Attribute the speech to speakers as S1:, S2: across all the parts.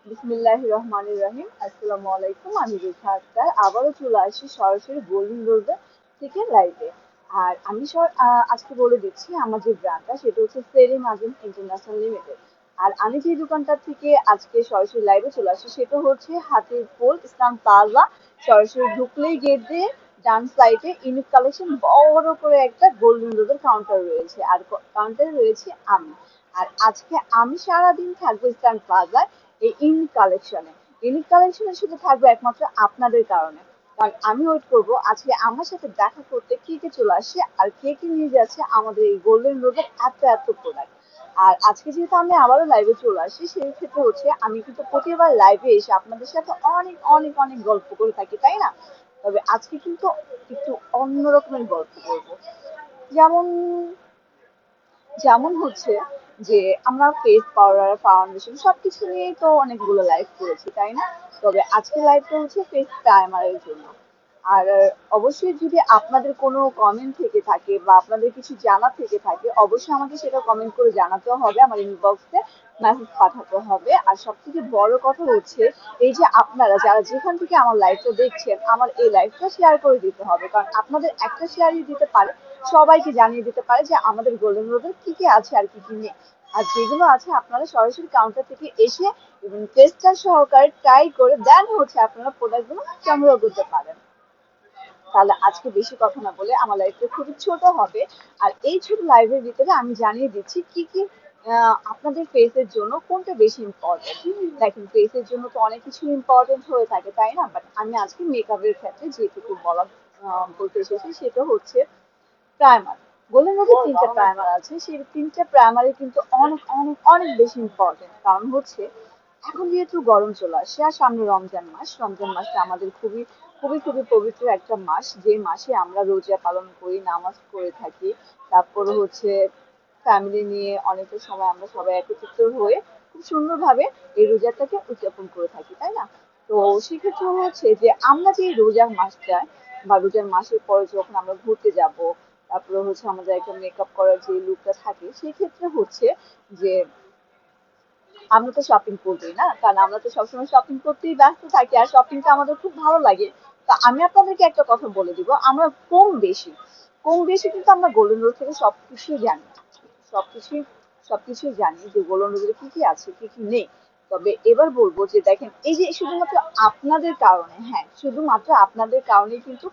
S1: বিসমিল্লাহির রহমানির রহিম। আসসালামু আলাইকুম। আমি রেখা আক্তার আবারও চলে আসি সরাসরি গোল্ডেন রোজের থেকে লাইভে। আর আমি আজকে বলে দিচ্ছি আমার যে ব্র্যান্ডটা সেটা হচ্ছে সেরি মার্জিন ইন্টারন্যাশনাল লিমিটেড। আর আমি যে দোকানটা থেকে আজকে সরাসরি লাইভে চলে আসি সেটা হচ্ছে হাতির পোল ইসলাম প্লাজা। সরাসরি ঢুকলেই গেট দিয়ে ডান সাইডে ইউনিক কালেকশন বড় করে একটা গোল্ডেন রোজের কাউন্টার রয়েছে, আর কাউন্টারে রয়েছে আমি। আর আজকে আমি সারাদিন থাকবো ইস্টার্ন প্লাজায় এই ইউনিক কালেকশনের সাথে থাকবো একমাত্র আপনাদের কারণে। কারণ আমি ওয়েট করবো আজকে আমার সাথে দেখা করতে কে কে চলে আসে আর কে কে নিয়ে যাচ্ছে আমাদের এই গোল্ডেন রোডের এত এত প্রোডাক্ট। আর আজকে যেহেতু আমি আবারও লাইভে চলে আসি সেই ক্ষেত্রে হচ্ছে আমি কিন্তু প্রতিবার লাইভে এসে আপনাদের সাথে অনেক অনেক অনেক গল্প করে থাকি, তাই না? তবে আজকে কিন্তু একটু অন্য রকমের গল্প করবো। যেমন যেমন হচ্ছে যে আমরা ফেস পাউডার ফাউন্ডেশন সবকিছু নিয়েই তো অনেকগুলো লাইভ করেছি, তাই না? তবে আজকে লাইভটা হচ্ছে ফেস প্রাইমারের জন্য। আর অবশ্যই যদি আপনাদের কোনো কমেন্ট থেকে থাকে বা আপনাদের কিছু জানা থেকে থাকে অবশ্যই আমাকে সেটা কমেন্ট করে জানাতে হবে, আমার ইনবক্সে মেসেজ পাঠাতে হবে। আর সব থেকে বড় কথা হচ্ছে এই যে আপনারা যারা যেখান থেকে আমার লাইভটা দেখছেন আমার এই লাইভটা শেয়ার করে দিতে হবে, কারণ আপনাদের একটা শেয়ারই দিতে পারে সবাইকে জানিয়ে দিতে পারে যে আমাদের গোল্ডেন রোডে কি কি আছে আর কি কি নেই। আর যেগুলো আছে আপনারা সরাসরি কাউন্টার থেকে এসে এবং টেস্টার সহকারে ট্রাই করে দেন হচ্ছে আপনারা প্রোডাক্টগুলো সংগ্রহ করতে পারেন। তাহলে আজকে বেশি কথা না বলে আমার লাইফটা খুবই ছোট হবে। আর এই ছোট লাইভের ভিতরে আমি জানিয়ে দিচ্ছি কি কি আপনাদের ফেসের জন্য কোনটা বেশি ইম্পর্টেন্ট। দেখেন ফেসের জন্য তো অনেক কিছু ইম্পর্টেন্ট হয়ে থাকে, তাই না? বাট আমি আজকে মেকআপের ক্ষেত্রে যেটুকু বলতে এসেছি সেটা হচ্ছে প্রাইমার। গোল্ডেন রোডের তিনটা প্রাইমার আছে, সেই তিনটা প্রাইমারই কিন্তু অনেক অনেক অনেক বেশি ইম্পর্টেন্ট। কারণ হচ্ছে এখন যেহেতু গরম চলে আসছে আর সামনে রমজান মাসটা আমাদের খুবই খুবই খুবই পবিত্র একটা মাস, যে মাসে আমরা রোজা পালন করি, নামাজ করে থাকি। তারপরে হচ্ছে ফ্যামিলি নিয়ে অনেকটা সময় আমরা সবাই একত্রিত হয়ে খুব সুন্দরভাবে এই রোজাটাকে উদযাপন করে থাকি, তাই না? তো সেক্ষেত্রে হচ্ছে যে আমরা যে রোজার মাসটা বা রোজার মাসের পরে যখন আমরা ঘুরতে যাব, তারপরে হচ্ছে আমাদের একটা মেকআপ করার যে লুকটা থাকে সেই ক্ষেত্রে হচ্ছে যে আমরা তো শপিং করবোই না, কারণ আমরা তো সবসময় শপিং করতেই ব্যস্ত থাকি আর শপিংটা আমাদের খুব ভালো লাগে। তো আমি আপনাদেরকে একটা কথা বলে দিব, আমরা কম বেশি কিন্তু আমরা গোল্ডেন রোড থেকে সবকিছুই জানি, সবকিছুই সবকিছুই জানি যে গোল্ডেন রোডে কি কি আছে কি কি নেই। তবে এবার বলবো যে দেখেন এই যে শুধুমাত্র আপনাদের কারণে, হ্যাঁ শুধুমাত্র আপনাদের কারণে কিন্তু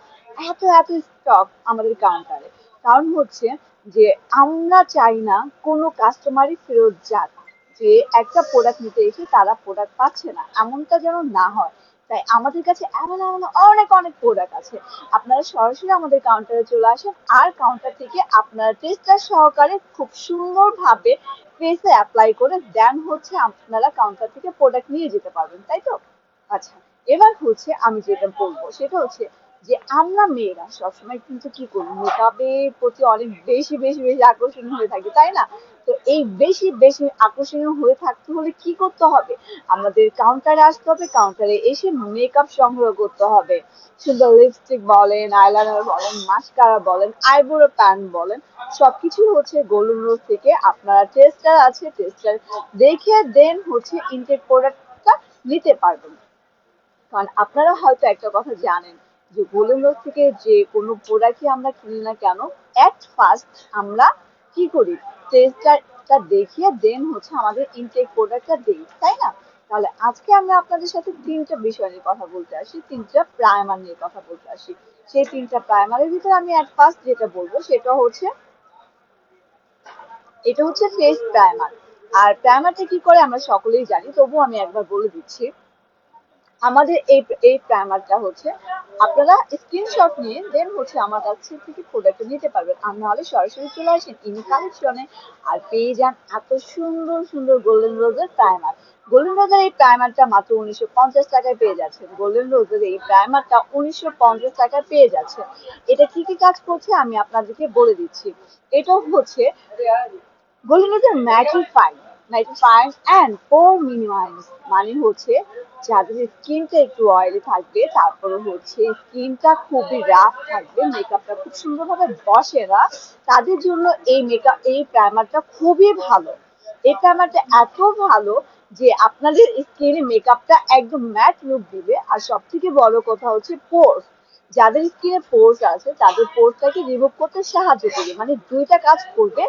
S1: এত এত স্টক আমাদের কাউন্টারে। কারণ হচ্ছে যে আমরা চাই না কোনো কাস্টমারই ফেরত যাক, যে একটা প্রোডাক্ট নিতে এসে তারা প্রোডাক্ট পাচ্ছে না এমনটা যেন না হয়। তাই আমাদের কাছে এমন এমন অনেক অনেক প্রোডাক্ট আছে। আপনারা সরাসরি আমাদের কাউন্টারে চলে আসেন আর কাউন্টার থেকে আপনারা টেস্টার সহকারে খুব সুন্দরভাবে ফেসে অ্যাপ্লাই করে দেন হচ্ছে আপনারা কাউন্টার থেকে প্রোডাক্ট নিয়ে যেতে পারবেন, তাই তো? আচ্ছা, এবার হচ্ছে আমি যেটা বলবো সেটা হচ্ছে যে আমরা মেয়েরা সবসময় কিন্তু কি করি, মেকআপের প্রতি অনেক বেশি বেশি বেশি আকর্ষণীয় হয়ে থাকি, তাই না? তো এই বেশি বেশি আকর্ষণীয় হয়ে থাকতে হলে কি করতে হবে? আমাদের কাউন্টারে আসতে হবে, কাউন্টারে এসে মেকআপ সংগ্রহ করতে হবে। সুন্দর লিপস্টিক বলেন, আইলাইনার বলেন, মাস্কারা বলেন, আইব্রো প্যান বলেন, সবকিছু হচ্ছে গোল্ডেন রোড থেকে আপনারা টেস্টার আছে, টেস্টার দেখে দেন হচ্ছে ইনটেক প্রোডাক্টটা নিতে পারবেন। কারণ আপনারা হয়তো একটা কথা জানেন যে গোল্ডেন রোড থেকে যে কোনো প্রোডাক্টই আমরা কিনি না কেন, এট ফার্স্ট আমরা কি করি, টেস্টটা দেখিয়ে দেন হচ্ছে আমাদের ইনটেক প্রোডাক্টটা দিই, তাই না? তাহলে আজকে আমরা আপনাদের সাথে তিনটা বিষয় নিয়ে কথা বলতে আসি, তিনটা প্রাইমার নিয়ে কথা বলতে আসি। সেই তিনটা প্রাইমারের ভিতরে আমি এট ফার্স্ট যেটা বলবো সেটা হচ্ছে এটা হচ্ছে ফেস প্রাইমার। আর প্রাইমারটা কি করে আমরা সকলেই জানি, তবুও আমি একবার বলে দিচ্ছি। আমাদের এই এই প্রাইমারটা হচ্ছে আপনারা স্ক্রিনশট নিয়ে দেন হচ্ছে আমার কাছ থেকে প্রোডাক্টটা নিতে পারবেন, আর নাহলে সরাসরি চলে আসেন ইনি কালেকশনে আর পেয়ে যান এত সুন্দর সুন্দর গোল্ডেন রোজের প্রাইমার। গোল্ডেন রোজের এই প্রাইমারটা মাত্র 1950 টাকায় পেয়ে যাচ্ছেন, গোল্ডেন রোজের এই প্রাইমারটা 1950 টাকায় পেয়ে যাচ্ছেন। এটা কি কি কাজ করছে আমি আপনাদেরকে বলে দিচ্ছি। এটা হচ্ছে গোলমেজের ম্যাটিফাইং অ্যান্ড পোর মিনিমাইজ, মানে হচ্ছে যাদের স্কিনটা একটু অয়েলি থাকবে, তারপরে হচ্ছে স্কিনটা খুবই রাফ থাকবে, মেকআপটা খুব সুন্দরভাবে বসে না, তাদের জন্য এই প্রাইমারটা খুবই ভালো। এই প্রাইমারটা এত ভালো যে আপনাদের স্কিনে মেকআপটা একদম ম্যাট লুক দিবে। আর সব থেকে বড় কথা হচ্ছে পোর্স, যাদের স্কিনে পোর্স আছে তাদের পোর্সটাকে রিমুভ করতে সাহায্য করবে, মানে দুইটা কাজ করবে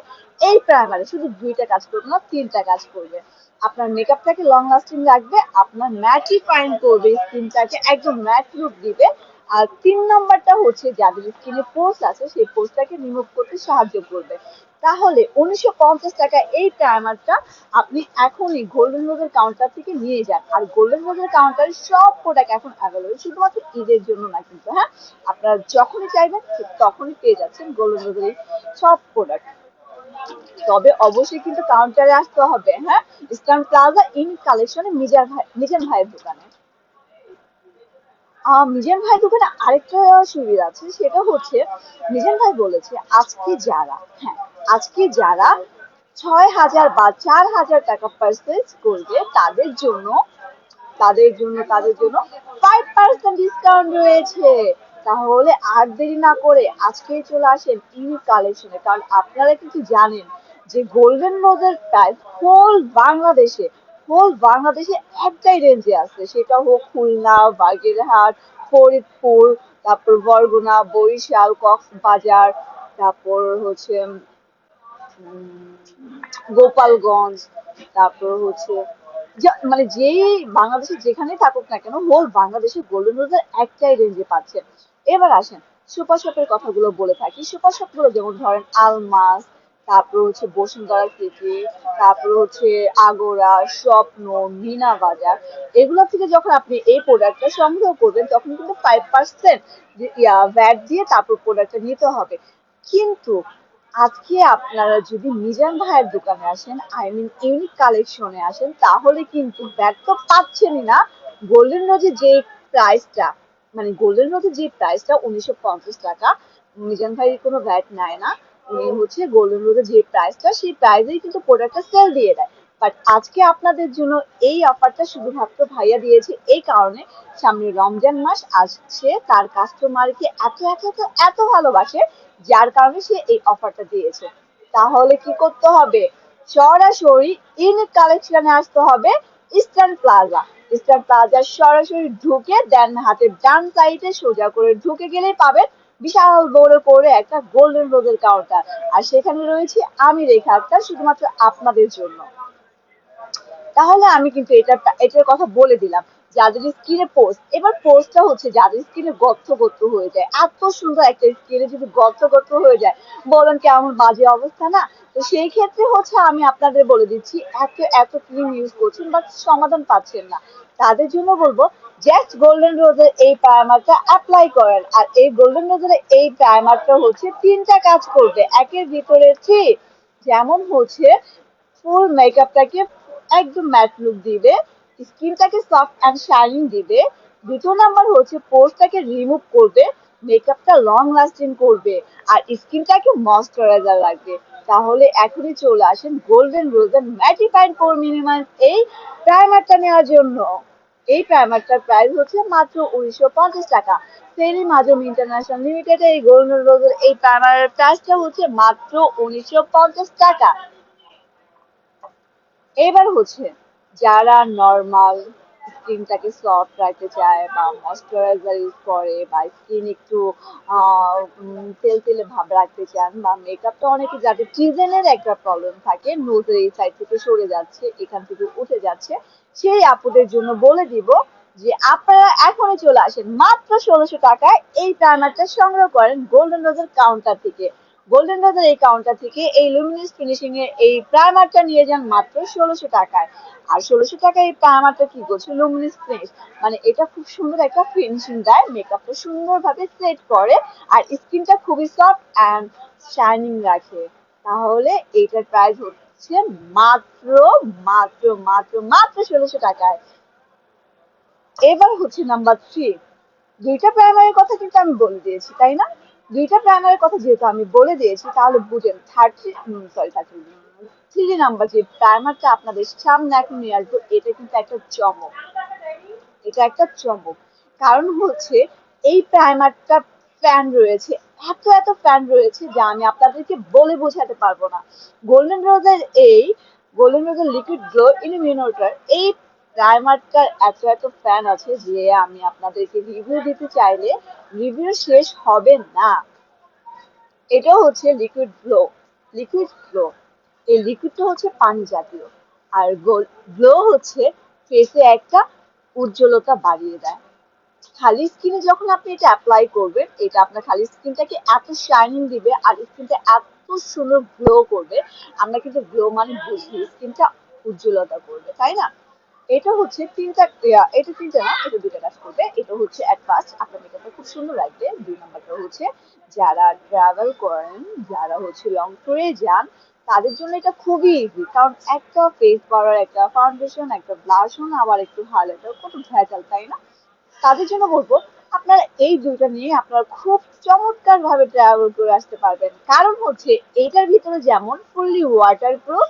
S1: এই প্রাইমারে, শুধু দুইটা কাজ করবে না, তিনটা কাজ করবে। আপনার মেকআপটাকে লং লাস্টিং রাখবে, আপনার ম্যাটিফাইং করবে, স্কিনটাকে একদম ম্যাট লুক দিবে। আর 3 নম্বরটা হচ্ছে যাদের স্কিনে পোর্স আছে সেই পোর্সটাকে রিমুভ করতে সাহায্য করবে। তাহলে 1950 টাকা এই প্রাইমারটা আপনি এখনই গোল্ডেন রোজের কাউন্টার থেকে নিয়ে যান। আর গোল্ডেন রোজের কাউন্টারে সব প্রোডাক্ট এখন অ্যাভেলেবল, শুধুমাত্র ঈদের জন্য না কিন্তু, হ্যাঁ, আপনারা যখনই চাইবেন ঠিক তখনই পেয়ে যাচ্ছেন গোল্ডেন রোজের এই সব প্রোডাক্ট। তবে অবশ্যই কিন্তু কাউন্টারে আসতে হবে, হ্যাঁ, ইস্টার্ন প্লাজা ইন কালেকশনে মিজান ভাইয়ের দোকানে। মিজান ভাই দোকানে আরেকটা সুবিধা আছে, সেটা হচ্ছে মিজান ভাই বলেছে আজকে যারা, হ্যাঁ, আজকে যারা 6,000 বা 4,000 টাকা পারচেজ করবে তাদের জন্য 5% ডিসকাউন্ট রয়েছে। তাহলে আর দেরি না করে আজকেই চলে আসেন ইউনিক কালেকশনে, কারণ আপনারা কিন্তু জানেন যে গোল্ডেন রোজের প্রাইস হোল বাংলাদেশে একটাই রেঞ্জে আছে, সেটা হোক খুলনা, বাগেরহাট, ফরিদপুর, তারপর বরগুনা, বরিশাল, কক্সবাজার, তারপর হচ্ছে গোপালগঞ্জ, তারপর হচ্ছে মানে যেই বাংলাদেশে যেখানেই থাকুক না কেন হোল বাংলাদেশে গোল্ডেন রোজের একটাই রেঞ্জে পাচ্ছেন। এবার আসেন সুপার শপের কথাগুলো বলে থাকি। সুপার শপ গুলো যেমন ধরেন আলমাস, তারপর হচ্ছে বসুন্ধরা সিটি, তারপর হচ্ছে আগোরা, স্বপ্ন, মিনা বাজার, এগুলো থেকে যখন আপনি এই প্রোডাক্টটা সংগ্রহ করবেন তখন কিন্তু 5% ভ্যাট দিয়ে তারপর প্রোডাক্টটা নিতে হবে। কিন্তু আজকে আপনারা যদি মিজান ভাইয়ের দোকানে আসেন, আই মিন ইউনিক কালেকশনে আসেন, তাহলে কিন্তু ব্যাগ তো পাচ্ছেনই না। গোল্ডেন রোজের যে প্রাইসটা, মানে গোল্ডেন রোজের যে প্রাইসটা 1950 টাকা, মিজান ভাই কোনো ভ্যাট নেয় না। উনি হচ্ছে গোল্ডেন রোজের যে প্রাইসটা সেই প্রাইসেই কিন্তু প্রোডাক্টটা সেল দিয়ে দেয়। বাট আজকে আপনাদের জন্য এই অফারটা শুধুমাত্র ভাইয়া দিয়েছে এই কারণে, সামনে রমজান মাস আসছে, তার কাস্টমারকে এত এত এত এত ভালোবাসে, যার কারণে সে এই অফারটা দিয়েছে। তাহলে কি করতে হবে? সরাসরি ইউনিক কালেকশনে আসতে হবে ইস্টার্ন প্লাজা সরাসরি ঢুকে দেন হাতের ডান সাইডে সোজা করে ঢুকে গেলেই পাবেন বিশাল বড় করে একটা গোল্ডেন রোজের কাউন্টার। আর সেখানে রয়েছে আমি রেখা আক্তার, শুধুমাত্র আপনাদের জন্য। তাহলে আমি কিন্তু এটার কথা বলে দিলাম। যাদের স্কিনে পোস্ট, এবার পোস্টটা হচ্ছে যাদের স্কিনে গর্ত গর্ত হয়ে যায়, এত সুন্দর একটা স্কিনে যদি গর্ত গর্ত হয়ে যায়, বলেন কেমন বাজে অবস্থা না? তো সেই ক্ষেত্রে হচ্ছে আমি আপনাদের বলে দিচ্ছি, এত এত ক্রিম ইউজ করছেন বাট সমাধান পাচ্ছেন না, তাদের জন্য বলবো জাস্ট গোল্ডেন রোজের এই প্রাইমারটা অ্যাপ্লাই করেন। আর এই গোল্ডেন রোজের এই প্রাইমারটা হচ্ছে তিনটা কাজ করবে, একের ভিতরে থ্রি। যেমন হচ্ছে ফুল মেকআপটাকে একদম ম্যাট লুক দিবে, স্কিনটাকে সফট অ্যান্ড শাইনিং দিবে। দ্বিতীয় নাম্বার হচ্ছে পোর্সটাকে রিমুভ করবে, মেকআপটা লং লাস্টিং করবে, আর স্কিনটাকে ময়শ্চারাইজার রাখবে। তাহলে এখনই চলে আসেন গোল্ডেন রোজের ম্যাটিফাইড পোর মিনিমাম এই প্রাইমারটা নেওয়ার জন্য। এই প্রাইমারটার প্রাইস হচ্ছে মাত্র 1950 টাকা। সেরি মাজম ইন্টারন্যাশনাল লিমিটেড এই গোল্ডেন রোজের এই প্রাইমারের প্রাইসটা হচ্ছে মাত্র 1950 টাকা। এবার হচ্ছে যারা নর্মাল স্কিনটাকে সফট রাখতে চায় বা ময়শ্চারাইজার ইউজ করে বা স্কিন একটু তেল তেলে ভাব রাখতে চান, বা মেকআপটা অনেকে যাদের চিজেনের একটা প্রবলেম থাকে, নোজের এই সাইড থেকে সরে যাচ্ছে, এখান থেকে উঠে যাচ্ছে, সেই আপুদের জন্য বলে দিব যে আপনারা এখনই চলে আসেন মাত্র 1600 টাকায় এই প্রাইমারটা সংগ্রহ করেন গোল্ডেন রোজের কাউন্টার থেকে। গোল্ডেন রোজের এই কাউন্টার থেকে এই লুমিনাস ফিনিশিং এর এই প্রাইমারটা নিয়ে যান মাত্র 1600 টাকায়। আর 1600 টাকায় এই প্রাইমারটা কি করছে, লুমিনাস ফিনিশ, মানে এটা খুব সুন্দর একটা ফিনিশিং দেয়, মেকআপটা সুন্দরভাবে সেট করে, আর স্কিনটা খুবই সফট অ্যান্ড শাইনিং রাখে। তাহলে এইটার প্রাইস হচ্ছে মাত্র মাত্র মাত্র মাত্র 1600 টাকায়। এবার হচ্ছে নাম্বার থ্রি। দুইটা প্রাইমারের কথা কিন্তু আমি বলে দিয়েছি, তাই না? দুইটা প্রাইমারের কথা যেহেতু আমি বলে দিয়েছি, তাহলে বুঝেন থ্রি নাম্বার যে প্রাইমারটা আপনাদের সামনে এখন নিয়ে আসবো, এটা কিন্তু একটা চমক। এটা একটা চমক। কারণ হচ্ছে এই প্রাইমারটা ফ্যান রয়েছে, এত এত ফ্যান রয়েছে যা আমি আপনাদেরকে বলে বোঝাতে পারবো না। গোল্ডেন রোজের এই গোল্ডেন রোজের লিকুইড গ্লো ইলুমিনেটর এই প্রাইমারটার এত এত ফ্যান আছে যে আমি আপনাদেরকে রিভিউ দিতে চাইলে রিভিউ শেষ হবে না। এটা হচ্ছে লিকুইড গ্লো। লিকুইড গ্লো, এই লিকুইডটা হচ্ছে পানি জাতীয়। আর গ্লো হচ্ছে ফেসে একটা উজ্জ্বলতা বাড়িয়ে দেয়। খালি স্কিনে যখন আপনি এটা অ্যাপ্লাই করবেন, এটা আপনার খালি স্কিনটাকে এত শাইনিং দিবে আর স্কিনটা এত সুন্দর গ্লো করবে। আমরা কিন্তু গ্লো মানে বুঝি স্কিনটা উজ্জ্বলতা করবে, তাই না? এটা হচ্ছে তিনটা, এটা তিনটা না, এটা দুটো কাজ করবে। এটা হচ্ছে অ্যাট ফার্স্ট আপনার মেকআপটা খুব সুন্দর লাগবে। দুই নাম্বারটা হচ্ছে যারা ট্রাভেল করেন, যারা হচ্ছে লং ট্যুরে যান, তাদের জন্য এটা খুবই ইজি। কারণ একটা ফেস পাউডার, একটা ফাউন্ডেশন, একটা ব্লাশন, আবার একটু হাইলাইটার, কত ভেজাল, তাই না? তাদের জন্য বলবো আপনারা এই দুইটা নিয়ে আপনারা খুব চমৎকার ভাবে ট্রাভেল করে আসতে পারবেন। কারণ হচ্ছে এইটার ভিতরে যেমন fully water proof,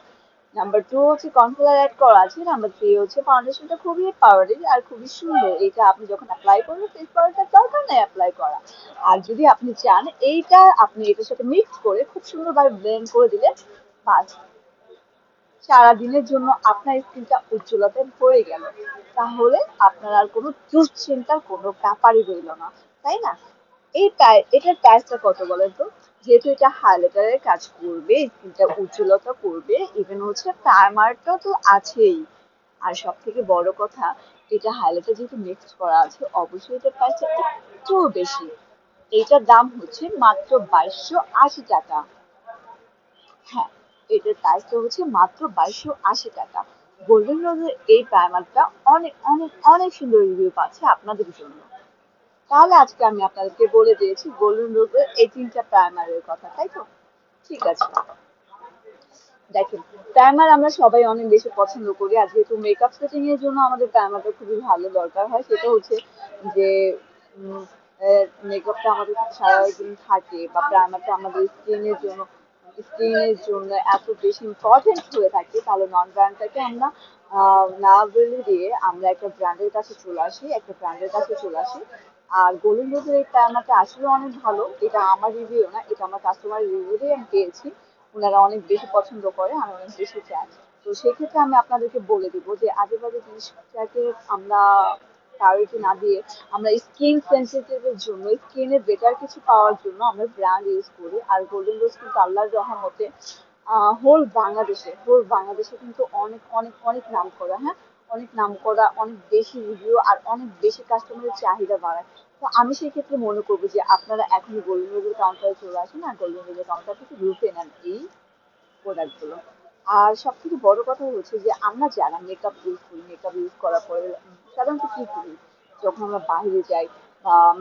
S1: number two হচ্ছে কনসিলার অ্যাড করা আছে, নাম্বার থ্রি হচ্ছে ফাউন্ডেশনটা খুবই পাওয়ারি আর খুবই সুন্দর। এটা আপনি যখন অ্যাপ্লাই করবেন ফেস পাউডারটা দরকার নেই অ্যাপ্লাই করা। আর যদি আপনি চান এইটা আপনি এটার সাথে মিক্স করে খুব সুন্দরভাবে ব্লেন্ড করে দিলে বাস, সারাদিনের জন্য আপনার স্কিনটা উজ্জ্বলতায় ভরে গেল। তাহলে আপনার আর কোনো দুশ্চিন্তার কোনো ব্যাপারই রইল না, তাই না? এটার প্রাইসটা কত বলেন তো? যেহেতু এটা হাইলাইটারের কাজ করবে, স্কিনটা উজ্জ্বলতা করবে, ইভেন হচ্ছে প্রাইমারটা তো আছেই। আর সব থেকে বড় কথা, এটা হাইলাইটার যেহেতু মিক্স করা আছে, অবশ্যই এটার প্রাইসটা একটু বেশি। এইটার দাম হচ্ছে মাত্র 2280 টাকা। হ্যাঁ, এটার প্রাইসটা হচ্ছে মাত্র 2280 টাকা। গোল্ডেন রোজের এই প্রাইমারটা অনেক অনেক অনেক সুন্দর রিভিউ পাচ্ছে আপনাদের জন্য। তাহলে আজকে আমি আপনাদেরকে বলে দিয়েছি গোল্ডেন রোজের এই তিনটা প্রাইমারের কথা, তাই তো? ঠিক আছে। দেখেন, প্রাইমার আমরা সবাই অনেক বেশি পছন্দ করি। আর যেহেতু মেকআপ সেটিং এর জন্য আমাদের প্রাইমারটা খুবই ভালো দরকার হয়, সেটা হচ্ছে যে মেকআপটা আমাদের সারাদিন থাকে, বা প্রাইমারটা আমাদের স্কিনের জন্য এত বেশি ইম্পর্টেন্ট হয়ে থাকে, তাহলে নন ব্র্যান্ডটাকে আমরা না বলে দিয়ে আমরা একটা ব্র্যান্ডের কাছে চলে আসি, আর গোল্ডেন রোজের এই প্রাইমারটা আসলে অনেক ভালো। এটা আমার রিভিউ না, এটা আমার কাস্টমার রিভিউ দিয়ে আমি পেয়েছি। ওনারা অনেক বেশি পছন্দ করে, আমি অনেক বেশি চাই। তো সেক্ষেত্রে আমি আপনাদেরকে বলে দিব যে আজে বাজে জিনিসটাকে আমরা প্রায়োরিটি না দিয়ে আমরা স্কিন সেন্সিটিভের জন্য, স্কিনের বেটার কিছু পাওয়ার জন্য আমরা ব্র্যান্ড ইউজ করি। আর গোল্ডেন রোজ কিন্তু আল্লাহর রহমতে হোল বাংলাদেশে কিন্তু অনেক অনেক অনেক নাম করা, হ্যাঁ, অনেক নাম করা, অনেক বেশি রিভিউ আর অনেক বেশি কাস্টমারের চাহিদা বাড়ায়। তো আমি সেই ক্ষেত্রে মনে করবো যে আপনারা এখনই গোল্ডেন রোজের কাউন্টারে চলে আসেন আর গোল্ডেন রোজের কাউন্টার থেকে রুপে নেন এই প্রোডাক্টগুলো। আর সব থেকে বড় কথা হচ্ছে যে আমরা যারা মেকআপ ইউজ করি, মেকআপ ইউজ করার পরে সাধারণত কি করি, যখন আমরা বাইরে যাই,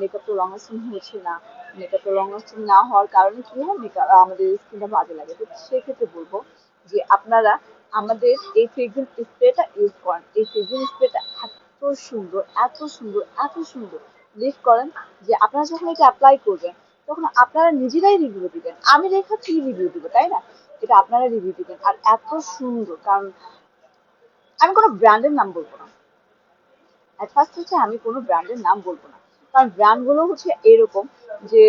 S1: মেকআপটা লং লাস্টিং হচ্ছে না, মেকআপটা লং লাস্টিং না হওয়ার কারণে কি হয়, মেকআপ আমাদের স্কিনটা বাজে লাগে। তো সেক্ষেত্রে বলবো যে আপনারা আমাদের এই ফ্রেগ্রেন্স স্প্রেটা ইউজ করেন। এই ফ্রেগ্রেন্স স্প্রেটা এত সুন্দর, এত সুন্দর, এত সুন্দর লিভ করেন যে আপনারা যখন এটা অ্যাপ্লাই করবেন তখন আপনারা নিজেরাই রিভিউ দিবেন। আমি রেখা কি রিভিউ দিব, তাই না? এটা আপনারা রিভিউ দিবেন। আর এত সুন্দর, কারণ আমি কোনো ব্র্যান্ডের নাম বলবো না। এট ফার্স্ট হচ্ছে আমি কোনো ব্র্যান্ডের নাম বলবো না, কারণ ব্র্যান্ডগুলো হচ্ছে এরকম যে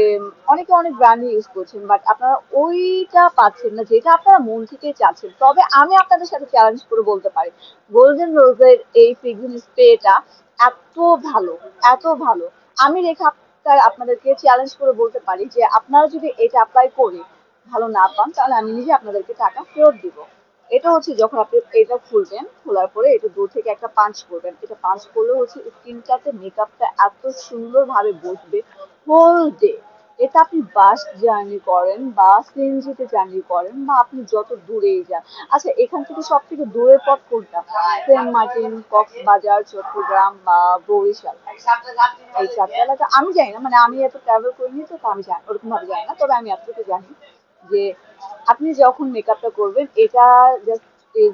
S1: অনেকে অনেক ব্র্যান্ড ইউজ করছেন, বাট আপনারা ওইটা পাচ্ছেন না যেটা আপনারা মন থেকে চাচ্ছেন। তবে আমি আপনাদের সাথে চ্যালেঞ্জ করে বলতে পারি গোল্ডেন রোজের এই ফ্রেগ্রেন্স স্প্রেটা এত ভালো, এত ভালো। আমি রেখা আপনাদেরকে চ্যালেঞ্জ করে বলতে পারি যে আপনারা যদি এটা অ্যাপ্লাই করে ভালো না পান, তাহলে আমি নিজে আপনাদেরকে টাকা ফেরত দিব। এটা হচ্ছে যখন আপনি এটা খুলবেন, খোলার পরে এটা দূর থেকে একটা পাঞ্চ করবেন। এটা পাঞ্চ করলে হচ্ছে স্কিনটাতে মেকআপটা এত সুন্দরভাবে বসবে হোল ডে। এটা আপনি বাস জার্নি করেন বা সিএনজিতে জার্নি করেন বা আপনি যত দূরেই যান। আচ্ছা, এখান থেকে সব থেকে দূরের পথ কোনটা? সেন্ট মার্টিন, কক্সবাজার, চট্টগ্রাম বা বরিশাল, এই চারটা এলাকা আমি জানি না, মানে আমি এত ট্রাভেল করিনি, তো আমি জানি ওরকম ভাবে জানি না। তবে আমি এতটুকু জানি যে আপনি যখন মেকআপটা করবেন, এটা জাস্ট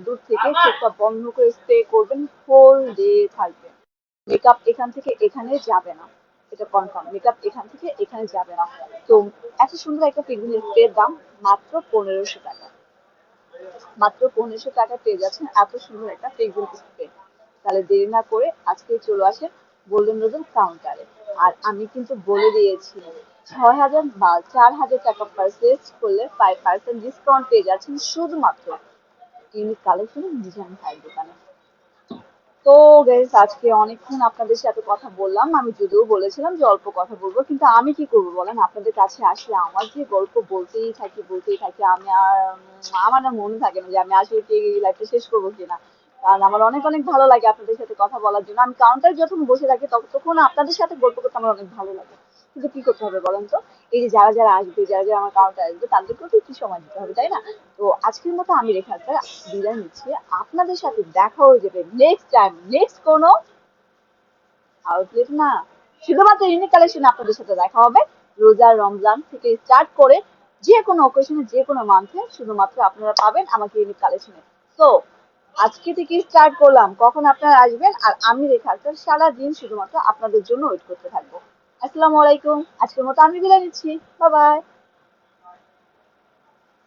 S1: দূর থেকে চোখটা বন্ধ করে স্প্রে করবেন, হোল ডে থাকবে। মেকআপ এখান থেকে এখানে যাবে না, এটা কনফার্ম। মেকআপ এখান থেকে এখানে যাবে না। তো এত সুন্দর একটা ফিটনেস স্প্রের দাম মাত্র 1500 টাকা। মাত্র 1500 টাকা পেয়ে যাচ্ছেন এত সুন্দর একটা ফ্রেগ্রেন্স স্প্রে। তাহলে দেরি না করে আজকে চলে আসেন গোল্ডেন রোজের কাউন্টারে। আর আমি কিন্তু বলে দিয়েছি 6000 বা 4000 টাকা পারচেজ করলে 5% ডিসকাউন্ট পেয়ে যাচ্ছেন শুধুমাত্র ইউনিক কালেকশনের ডিজাইন থাকবে দোকানে। তো গাইস, আজকে অনেকক্ষণ আপনাদের সাথে কথা বললাম। আমি যদিও বলেছিলাম যে অল্প কথা বলবো, কিন্তু আমি কি করবো বলেন, আপনাদের কাছে আসলে আমার যে গল্প বলতেই থাকি আমি আর আমার না মনে থাকে না যে আমি আসলে কি লাইফটা শেষ করবো কিনা। কারণ আমার অনেক অনেক ভালো লাগে আপনাদের সাথে কথা বলার জন্য। আমি কাউন্টারে যখন বসে থাকি তখন আপনাদের সাথে গল্প করতে আমার অনেক ভালো লাগে। কিন্তু কি করতে হবে বলেন তো, এই যে যারা যারা আসবে, যারা যারা আমার কাউন্টারে আসবে, তাদেরকেও তো একটু সময় দিতে হবে, তাই না? তো আজকের মতো আমি রেখা আক্তার বিদায় নিচ্ছি। আপনাদের সাথে দেখা হয়ে যাবে নেক্সট টাইম, নেক্সট কোনো আউটলেট না, শুধুমাত্র ইউনিক কালেকশন আপনাদের সাথে দেখা হবে। রোজা রমজান থেকে স্টার্ট করে যে কোনো অকেশনে, যে কোনো মান্থে শুধুমাত্র আপনারা পাবেন আমাকে ইউনিক কালেকশনে। তো আজকে থেকে স্টার্ট করলাম, কখন আপনারা আসবেন, আর আমি রেখা আক্তার সারাদিন শুধুমাত্র আপনাদের জন্য ওয়েট করতে থাকবো। আসসালামু আলাইকুম, আজকের মতো আমি বিদায় নিচ্ছি। Bye bye.